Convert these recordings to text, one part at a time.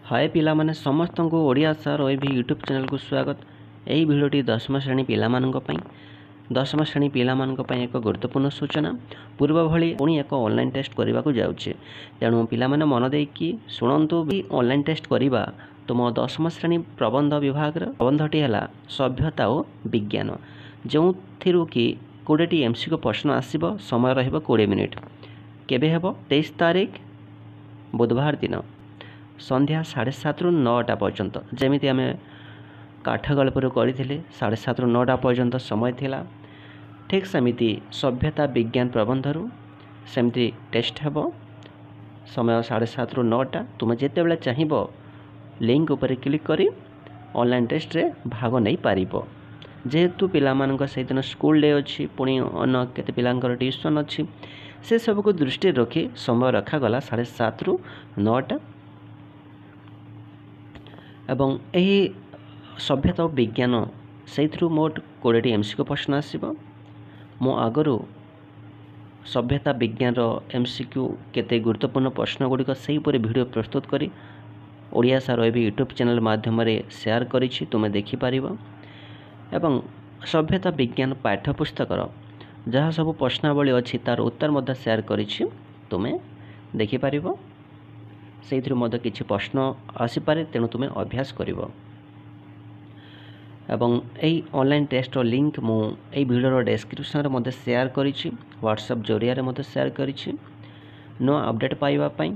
हाय पिला माने समस्त को ओडिया सर ओबी यूट्यूब चैनल को स्वागत। यही भिडियोटी दशम श्रेणी पिलामानंक दशम श्रेणी पिलामानंक एक गुरुत्वपूर्ण सूचना पूर्व भली पुणी एक ऑनलाइन टेस्ट करने को जाऊे। तेणु पिला माने मन देकी शुणु भी ऑनलाइन टेस्ट करवा। तुम दशम श्रेणी प्रबंध विभाग प्रबंधटी है सभ्यता और विज्ञान, जो कि 20टी एमसीक्यू प्रश्न आसब। समय रहिबो 20 मिनिट। केबे हेबो 23 तारीख बुधवार दिन संध्या 7:30 रु 9टा पर्यंत। जमीती आम काठगल्पर करते 7:30 रु 9टा पर्यंत समय थिला। ठीक सेमिति सभ्यता विज्ञान प्रबंधरू सेमती टेस्ट हेबो। समय 7:30 रु 9टा। तुम जिते बेले चाहिबो लिंक उपरे क्लिक करी ऑनलाइन टेस्ट रे भाग नहीं पारिबो। जेहेतु पिलामानंक से दिन स्कूल डे अच्छी, पुणी अन्न केते पिलांकर ट्यूशन अच्छी, से सब को दृष्टि रखी समय रखागला 7:30 रु 9टा। एवं यही सभ्यता और विज्ञान से मोट 20टी एमसीक्यू प्रश्न आसब। मो आगरू सभ्यता विज्ञान एमसीक्यू केते गुरुत्वपूर्ण प्रश्न गुड़िक से वीडियो प्रस्तुत करी ओडिया सार एबी यूट्यूब चैनल माध्यम शेयर करिछि, तुमे देखिपार। एवं सभ्यता विज्ञान पाठ्यपुस्तकर जहाँ सब प्रश्नावली अच्छी तार उत्तर मध्य शेयर करिछि, तुमे देखिपार। से किसी प्रश्न आसीपे, तेणु तुम्हें अभ्यास कर। यही ऑनलाइन टेस्ट लिंक मुझे वीडियो डिस्क्रिप्शन में शेयर करिछि, व्हाट्सएप जरिया शेयर करिछि। नुआ अपडेट पाइबापी,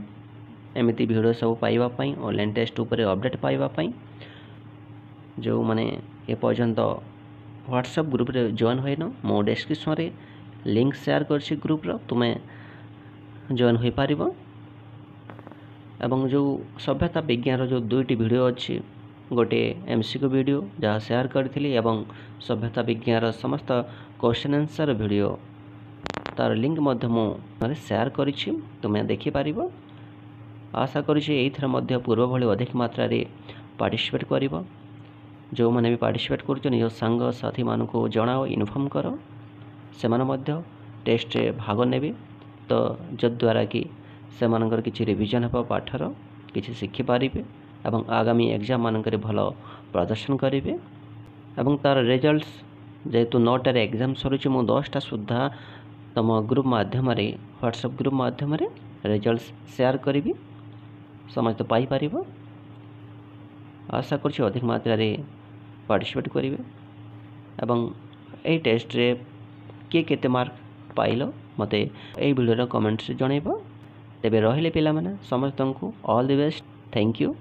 एमती वीडियो सब पाइबापी, ऑनलाइन टेस्ट उपर अपडेट पाइबापी जो मैंने ए पर्यंत व्हाट्सएप ग्रुप रे जॉइन होइनो, मो डिस्क्रिप्शन रे लिंक शेयर करछि ग्रुप रो, तुम्हें जॉइन हो पारिबो। एवं जो सभ्यता विज्ञान जो 2टी वीडियो अच्छी, गोटे एमसीक्यू वीडियो जहाँ शेयर करी एवं सभ्यता विज्ञान समस्त क्वेश्चन आंसर वीडियो तार लिंक मुझे शेयर करिछि, तुम्हें देखिपार। आशा करी पूर्व भली अधिक मात्रा रे पार्टिसिपेट कर। जो मैंने भी पार्टिसिपेट कर सांग साथी मान को जनाओ, इनफॉर्म कर, से टेस्ट रे भाग ने, तो जद्वारा कि से मानकर किसी रिविजन हो पाठर किसी शिखिपारे और आगामी एग्जाम मानक भल प्रदर्शन करेंगे। एवं तार रिजल्ट्स जेहेतु 9टार एग्जाम सरुची, मु 10टा सुधा तुम ग्रुप माध्यम व्हाट्सएप ग्रुप माध्यम रिजल्ट्स शेयर करी, समस्त पाइपर। आशा कर अधिक मात्रा रे पार्टिसिपेट करेंगे। एवं यही टेस्ट रे किए केते मार्क पाइल मते यही वीडियो कमेंट्स जनइब। तेबे रहिले पिला माने समस्त को all the best. Thank you.